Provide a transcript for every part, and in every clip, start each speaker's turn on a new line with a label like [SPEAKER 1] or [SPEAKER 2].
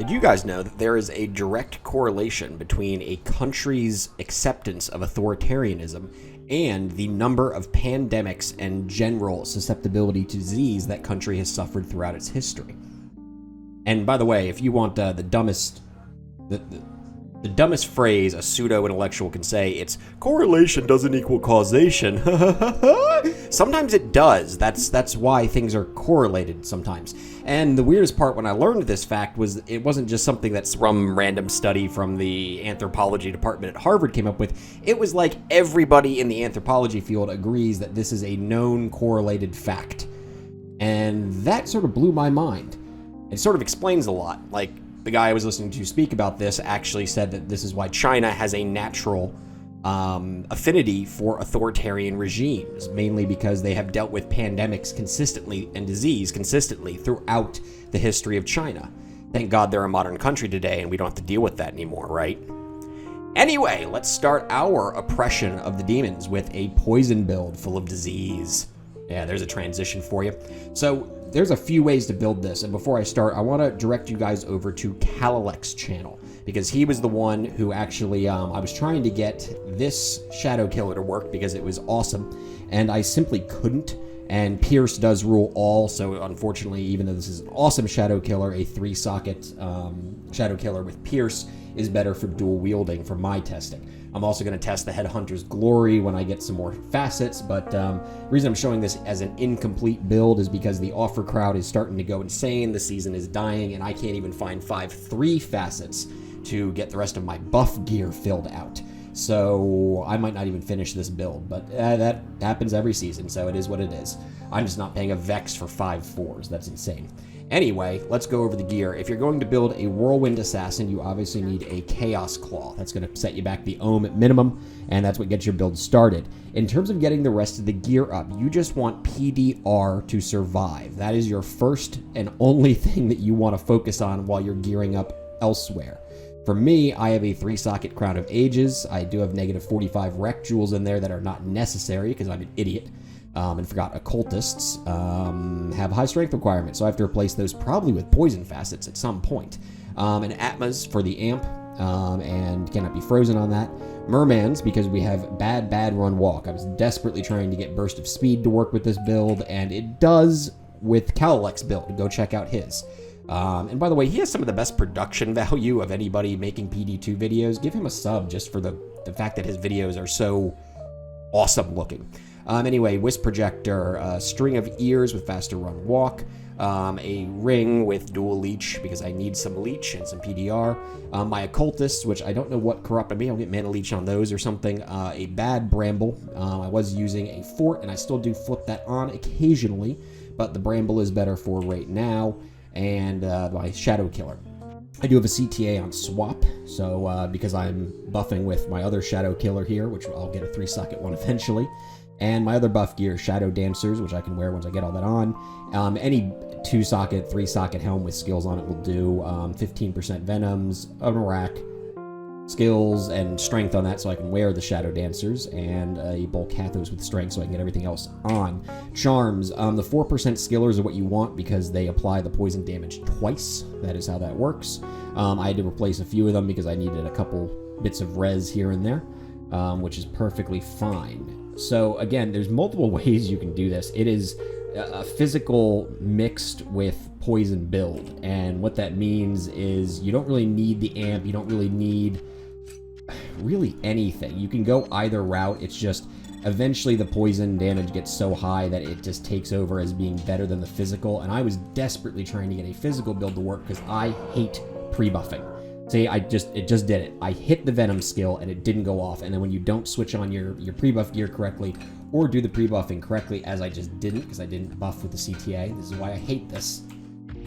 [SPEAKER 1] Did you guys know that there is a direct correlation between a country's acceptance of authoritarianism and the number of pandemics and general susceptibility to disease that country has suffered throughout its history? And by the way, if you want the dumbest phrase a pseudo-intellectual can say, it's correlation doesn't equal causation. Sometimes it does. That's why things are correlated sometimes. And the weirdest part when I learned this fact was it wasn't just something that's from random study from the anthropology department at Harvard came up with. It was like everybody in the anthropology field agrees that this is a known correlated fact. And that sort of blew my mind. It sort of explains a lot. Like, the guy I was listening to speak about this actually said that this is why China has a natural affinity for authoritarian regimes, mainly because they have dealt with pandemics consistently and disease consistently throughout the history of China. Thank God they're a modern country today and we don't have to deal with that anymore, right? Anyway, let's start our oppression of the demons with a poison build full of disease. Yeah, there's a transition for you. So, there's a few ways to build this, and before I start, I want to direct you guys over to Calalex's channel, because he was the one who actually, I was trying to get this Shadow Killer to work because it was awesome, and I simply couldn't, and Pierce does rule all, so unfortunately, even though this is an awesome Shadow Killer, a 3-socket Shadow Killer with Pierce is better for dual wielding for my testing. I'm also going to test the Headhunter's Glory when I get some more facets, but the reason I'm showing this as an incomplete build is because the offer crowd is starting to go insane, the season is dying, and I can't even find 5-3 facets to get the rest of my buff gear filled out. So I might not even finish this build, but that happens every season, so it is what it is. I'm just not paying a Vex for 5-4s, that's insane. Anyway, let's go over the gear. If you're going to build a Whirlwind Assassin, you obviously need a Chaos Claw. That's going to set you back the ohm at minimum, and that's what gets your build started. In terms of getting the rest of the gear up, you just want PDR to survive. That is your first and only thing that you want to focus on while you're gearing up elsewhere. For me, I have a 3-socket Crown of Ages. I do have negative 45 Rec Jewels in there that are not necessary because I'm an idiot. And forgot occultists have high strength requirements, so I have to replace those probably with poison facets at some point. And Atmas for the amp, and cannot be frozen on that. Mermans, because we have bad run walk. I was desperately trying to get burst of speed to work with this build, and it does with Calalex's build. Go check out his. And by the way, he has some of the best production value of anybody making PD2 videos. Give him a sub just for the fact that his videos are so awesome looking. Anyway, Wisp Projector, a string of ears with faster run walk, a ring with dual leech because I need some leech and some PDR, my occultists, which I don't know what corrupted me, I'll get mana leech on those or something, a bad bramble, I was using a fort and I still do flip that on occasionally, but the bramble is better for right now, and my Shadow Killer. I do have a CTA on swap, so because I'm buffing with my other Shadow Killer here, which I'll get a 3-socket one eventually. And my other buff gear, Shadow Dancers, which I can wear once I get all that on. Any 2-socket, 3-socket helm with skills on it will do. 15% Venoms, an Rack, skills, and strength on that so I can wear the Shadow Dancers, and a Bolcathos with strength so I can get everything else on. Charms, the 4% skillers are what you want because they apply the poison damage twice. That is how that works. I had to replace a few of them because I needed a couple bits of res here and there, which is perfectly fine. So again, there's multiple ways you can do this. It is a physical mixed with poison build, and what that means is you don't really need the amp, you don't really need really anything. You can go either route, it's just eventually the poison damage gets so high that it just takes over as being better than the physical, and I was desperately trying to get a physical build to work because I hate pre-buffing. See, it just did it. I hit the Venom skill and it didn't go off. And then when you don't switch on your pre-buff gear correctly or do the pre-buffing correctly, as I just didn't because I didn't buff with the CTA, this is why I hate this.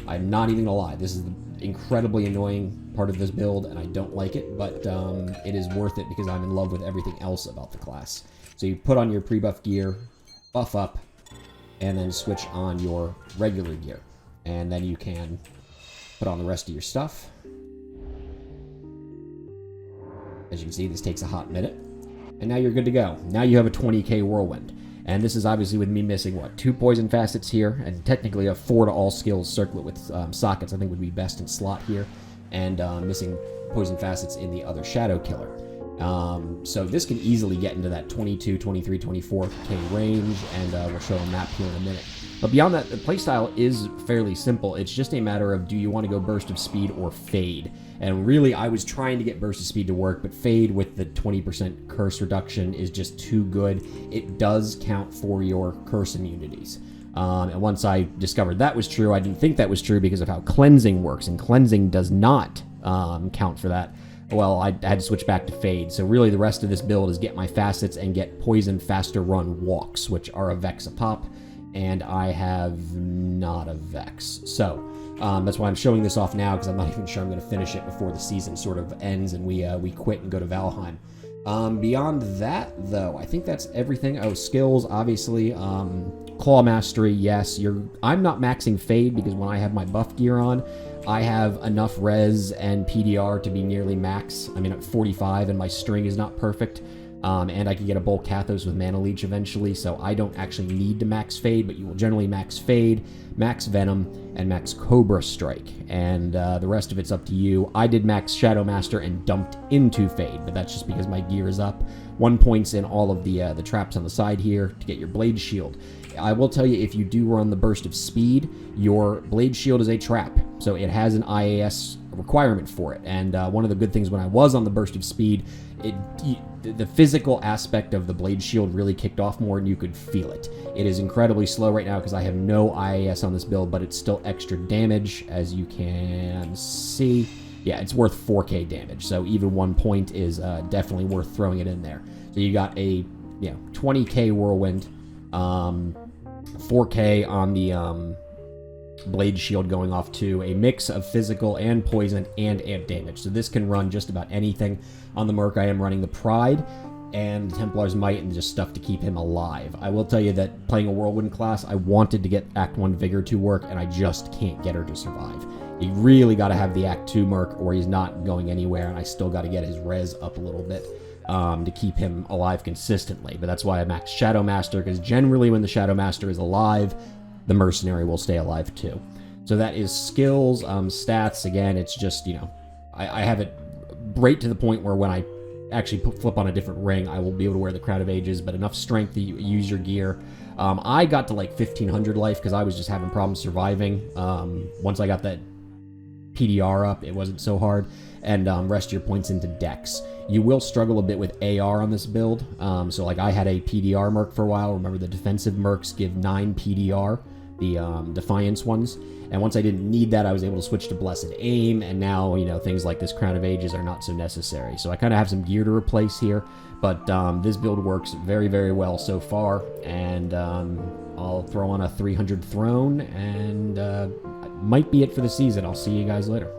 [SPEAKER 1] I'm not even gonna lie. This is the incredibly annoying part of this build and I don't like it, but it is worth it because I'm in love with everything else about the class. So you put on your pre-buff gear, buff up, and then switch on your regular gear. And then you can put on the rest of your stuff. As you can see, this takes a hot minute. And now you're good to go. Now you have a 20k Whirlwind. And this is obviously with me missing, what, 2 poison facets here, and technically a 4 to all skills circlet with sockets I think would be best in slot here. and missing poison facets in the other Shadow Killer. So this can easily get into that 22, 23, 24k range, and we'll show a map here in a minute. But beyond that, the playstyle is fairly simple. It's just a matter of, do you want to go Burst of Speed or Fade? And really, I was trying to get Burst of Speed to work, but Fade with the 20% curse reduction is just too good. It does count for your curse immunities. And once I discovered that was true, I didn't think that was true because of how Cleansing works, and Cleansing does not count for that. Well, I had to switch back to Fade. So really the rest of this build is get my facets and get Poison Faster Run Walks, which are a Vex a pop, and I have not a Vex. So that's why I'm showing this off now, because I'm not even sure I'm going to finish it before the season sort of ends and we quit and go to Valheim. Beyond that, though, I think that's everything. Oh, skills, obviously. Claw Mastery, yes. I'm not maxing Fade because when I have my buff gear on, I have enough res and PDR to be nearly max. I mean, at 45, and my string is not perfect. And I can get a Bulk Kathos with Mana Leech eventually, so I don't actually need to max Fade, but you will generally max Fade, max Venom, and max Cobra Strike. And the rest of it's up to you. I did max Shadow Master and dumped into Fade, but that's just because my gear is up. 1 point in all of the traps on the side here to get your Blade Shield. I will tell you, if you do run the Burst of Speed, your Blade Shield is a trap, so it has an IAS requirement for it. And one of the good things when I was on the Burst of Speed, the physical aspect of the Blade Shield really kicked off more, and you could feel it. It is incredibly slow right now because I have no IAS on this build, but it's still extra damage, as you can see. Yeah, it's worth 4k damage, so even 1 point is definitely worth throwing it in there. So you got a 20k Whirlwind, 4k on the Blade Shield going off too, a mix of physical and poison and amp damage. So this can run just about anything. On the Merc, I am running the Pride and Templar's Might and just stuff to keep him alive. I will tell you that playing a Whirlwind class, I wanted to get Act 1 Vigor to work, and I just can't get her to survive. You really got to have the Act 2 Merc, or he's not going anywhere, and I still got to get his res up a little bit to keep him alive consistently. But that's why I maxed Shadow Master, because generally when the Shadow Master is alive, the Mercenary will stay alive too. So that is skills, stats. Again, it's just, I have it right to the point where when I actually flip on a different ring, I will be able to wear the Crown of Ages, but enough strength that you use your gear. I got to like 1500 life because I was just having problems surviving. Once I got that PDR up, it wasn't so hard. And rest your points into Dex. You will struggle a bit with AR on this build. So like I had a PDR Merc for a while. Remember, the defensive Mercs give 9 PDR, the Defiance ones. And once I didn't need that, I was able to switch to Blessed Aim, and now, things like this Crown of Ages are not so necessary. So I kind of have some gear to replace here, but this build works very, very well so far, and I'll throw on a 300 Throne, and might be it for the season. I'll see you guys later.